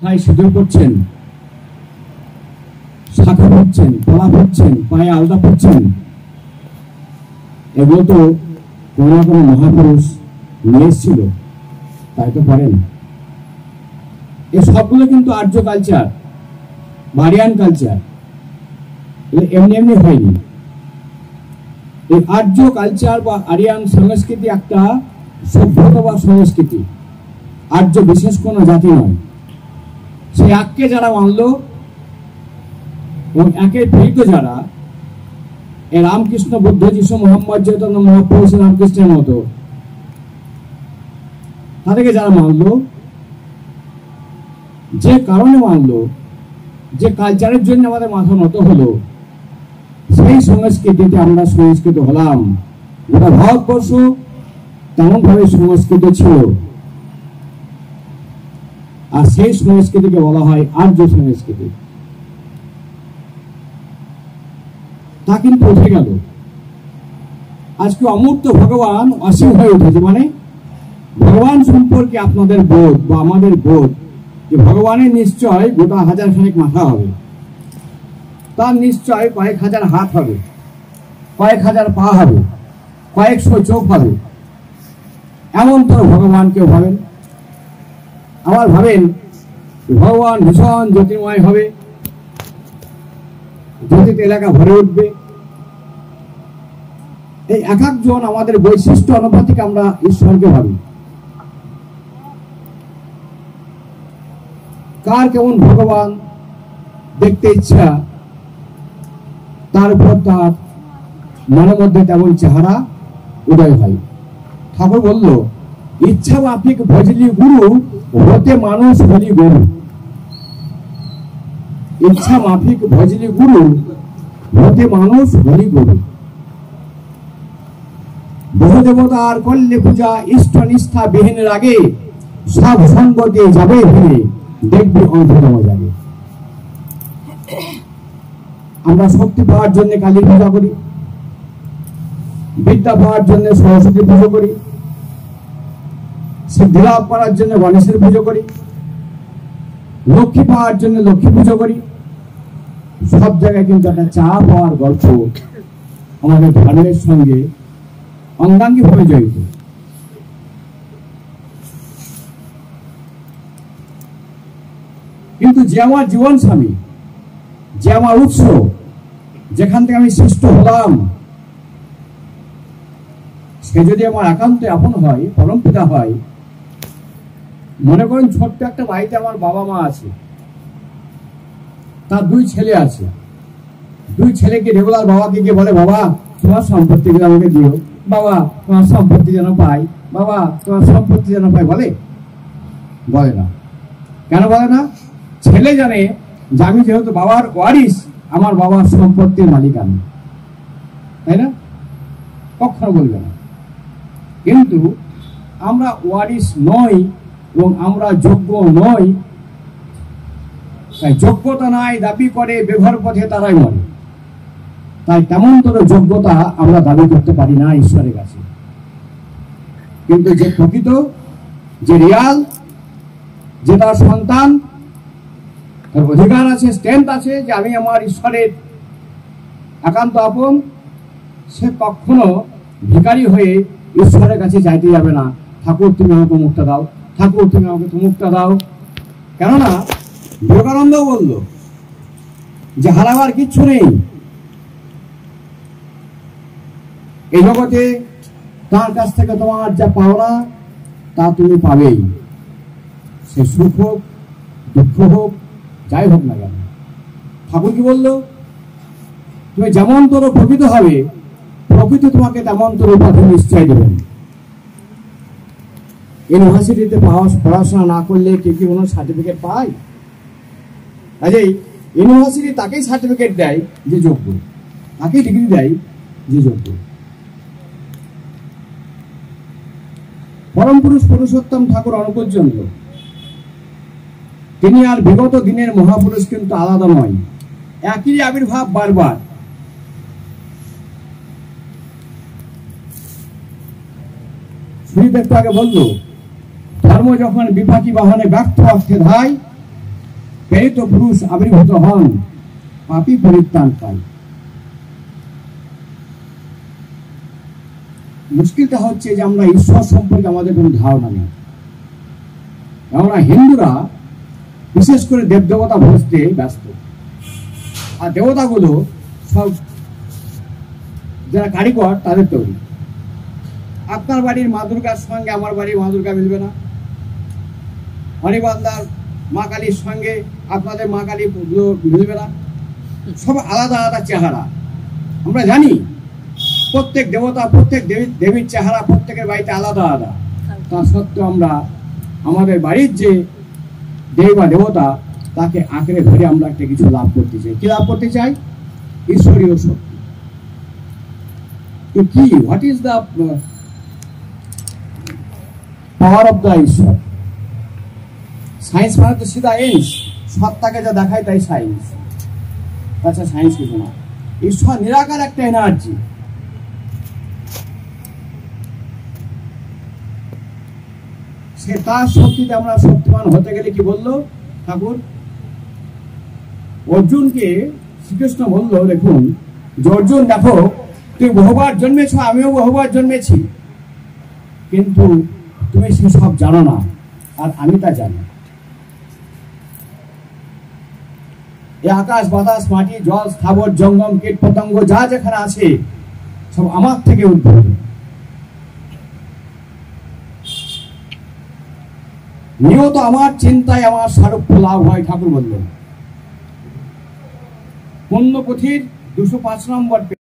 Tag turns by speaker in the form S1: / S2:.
S1: মাথায় সিঁদুর পরছেন, শাখা পরছেন, পলা পরছেন, পায়ে আলতা পরছেন, এগুলো তো কোনো না কোনো মহাপুরুষ নিয়ে এসেছিল, তাই তো করেন। এই সবগুলো কিন্তু আর্য কালচার, আরিয়ান কালচার, এমনি এমনি হয়নি। এই আর্য কালচার বা আরিয়ান সংস্কৃতি একটা সভ্যতা বা সংস্কৃতি, আর্য বিশেষ কোনো জাতি নয়। সেই এককে যারা মানল এবং একে প্রেরিত যারা, এই রামকৃষ্ণ, বুদ্ধ, যিশু, মোহাম্মদ, চৈতন্য মহাপ্রভু রামকৃষ্ণের মতো, তাদেরকে যারা মানল, যে কারণে মানল, যে কালচারের জন্য আমাদের মাথা নত হলো, সেই সংস্কৃতিতে আমরা সংস্কৃত হলাম। গোটা ভারতবর্ষ তেমন ভাবে সংস্কৃত ছিল, আর সেই সংস্কৃতিকে বলা হয় আর্য সংস্কৃতি। তা কিন্তু উঠে গেল। আজকে অমূর্ত ভগবান অসীম হয়ে উঠেছে। মানে ভগবান সম্পর্কে আপনাদের বোধ বা আমাদের বোধ যে ভগবানের নিশ্চয় গোটা হাজার খানেক মাথা হবে, তার নিশ্চয় কয়েক হাজার হাত হবে, কয়েক হাজার পা হবে, কয়েকশো চোখ হবে, এমন তো ভগবান কেউ ভাবেন? আবার ভাবেন ভগবান ভীষণ জ্যোতির্ময় হবে, জ্যোতিতে এলাকা ভরে উঠবে। এই এক একজন আমাদের বৈশিষ্ট্য অনুপাতিক আমরা ঈশ্বরকে ভাবি। কার কেমন ভগবান দেখতে ইচ্ছা, তার উপর তার মনের মধ্যে তেমন চেহারা উদয় হয়। ঠাকুর বলল, ইচ্ছা মাফিক ভজলি গুরু, হতে মানুষ হলি গরু। ইচ্ছা মাফিক ভজলি গুরু, হতে মানুষ হলি গরু। বহু দেবতার করলে পূজা, ইষ্ট নিষ্ঠা বিহীন রাগে, সব সঙ্গতে যাবে ফিরে, দেখবি অন্তরম জাগে। আমরা শক্তি পাওয়ার জন্য কালী পূজা করি, বিদ্যা পাওয়ার জন্য সরস্বতী পুজো করি, সিদ্ধি লাভ করার জন্য গণেশের পুজো করি, লক্ষ্মী পাওয়ার জন্য লক্ষ্মী পুজো করি। সব জায়গায় কিন্তু একটা চা পাওয়ার গল্প আমাদের ধর্মের সঙ্গে অঙ্গাঙ্গি ভাবে জড়িত। কিন্তু যে আমার জীবন স্বামী, যে আমার উৎস, যেখান থেকে আমি সৃষ্ট হলাম, সে যদি আমার একান্ত আপন হয়, পরম পিতা হয়। মনে করেন ছোট্ট একটা বাড়িতে আমার বাবা মা আছে, তার দুই ছেলে আছে। দুই ছেলেকে রেগুলার বাবাকে গিয়ে বলে, বাবা তোমার সম্পত্তি আমাকে দিও, বাবা তোমার সম্পত্তি যেন পাই, বাবা তোমার সম্পত্তি যেন পাই। বলে? বলে না। কেন বলে না? ছেলে জানে যে আমি যেহেতু বাবার ওয়ারিস, আমার বাবার সম্পত্তির মালিক আমি, তাই না? কখনো বলবে না। কিন্তু আমরা ওয়ারিস নই এবং আমরা যোগ্য নই, তাই যোগ্যতা নাই দাবি করে বেঘর পথে তারাই মরে। তাই তেমন তোর যোগ্যতা আমরা দাবি করতে পারি না ঈশ্বরের কাছে। কিন্তু যে প্রকৃত, যে রিয়াল, যে তার সন্তান, তার অধিকার আছে, স্ট্রেংথ আছে যে আমি আমার ঈশ্বরের একান্ত আপন, সে কখনো ভিখারি হয়ে ঈশ্বরের কাছে চাইতে যাবে না, ঠাকুর তুমি আমাকে মুক্তা দাও, ঠাকুর তুমি আমাকে মুক্তা দাও। কেননা বিবেকানন্দ বলল যে হারাবার কিচ্ছু নেই এই জগতে, তার কাছ থেকে তোমার যা পাওনা তা তুমি পাবেই, সে সুখ হোক, দুঃখ হোক, যাই হোক না কেন। ঠাকুর কি বললো? তুমি যেমন তোর প্রকৃত হবে, প্রকৃতি তোমাকে তেমন তোর উপাধি নিশ্চয় দেবেন। ইউনিভার্সিটিতে পড়াশোনা না করলে কে কি কোনো সার্টিফিকেট পায়? কাজেই ইউনিভার্সিটি তাকেই সার্টিফিকেট দেয় যে যোগ্য, তাকেই ডিগ্রি দেয় যে যোগ্য। পরম পুরুষ পুরুষোত্তম ঠাকুর অনপর্যন্ত, তিনি আর বিগত দিনের মহাপুরুষ কিন্তু আলাদা নয়, একই আবির্ভাব বারবার। সুনীত একটু আগে বলল, ধর্ম যখন বিপাকী বাহনে ব্যর্থ অর্থে ধায়, প্রেরিত পুরুষ আবির্ভূত হন, পাপী পরিত্রাণ পায়। মুশকিলটা হচ্ছে যে আমরা ঈশ্বর সম্পর্কে আমাদের কোনো ধারণা নেই। আমরা হিন্দুরা বিশেষ করে দেবদেবতা ভজতে ব্যস্ত, আর দেবতাগুলো সব যারা কারিগর তাদের তৈরি। আপনার বাড়ির মা দুর্গার সঙ্গে আমার বাড়ির মা দুর্গা মিলবে না, হরিবান্দার মা কালীর সঙ্গে আপনাদের মা কালী মিলবে না, সব আলাদা আলাদা চেহারা। আমরা জানি প্রত্যেক দেবতা, প্রত্যেক দেবীর চেহারা প্রত্যেকের বাড়িতে আলাদা আলাদা। তা সত্ত্বেও আমরা আমাদের বাড়ির যে দেব বা দেবতা তাকে আঁকড়ে ধরে আমরা একটা কিছু লাভ করতে চাই। কি লাভ করতে চাই? ঈশ্বরীয় শক্তি। তো কি, what is the power of the ঈশ্বর? সায়েন্স মানে তো সিধা এন্স, সত্তাকে যা দেখায় তাই সায়েন্স। আচ্ছা, সায়েন্স কিছু না, ঈশ্বর নিরাকার একটা এনার্জি। সে তার শক্তিতে আমরা শক্তিমান হতে গেলে কি বললো ঠাকুর? অর্জুনকে শ্রীকৃষ্ণ বলল, দেখুন যে অর্জুন, দেখো তুই বহুবার জন্মেছ, আমিও বহুবার জন্মেছি, কিন্তু তুমি সেসব জানো না, আর আমি তা জানি। এই আকাশ বাতাস মাটি জল স্থাবর জঙ্গম কীট পতঙ্গ যা যেখানে আছে সব আমার থেকে উদ্ভূত। নিয়ত আমার চিন্তায় আমার সারূপ্য লাভ হয়, ঠাকুর বললেন। পুণ্যপুথির 205 নম্বর।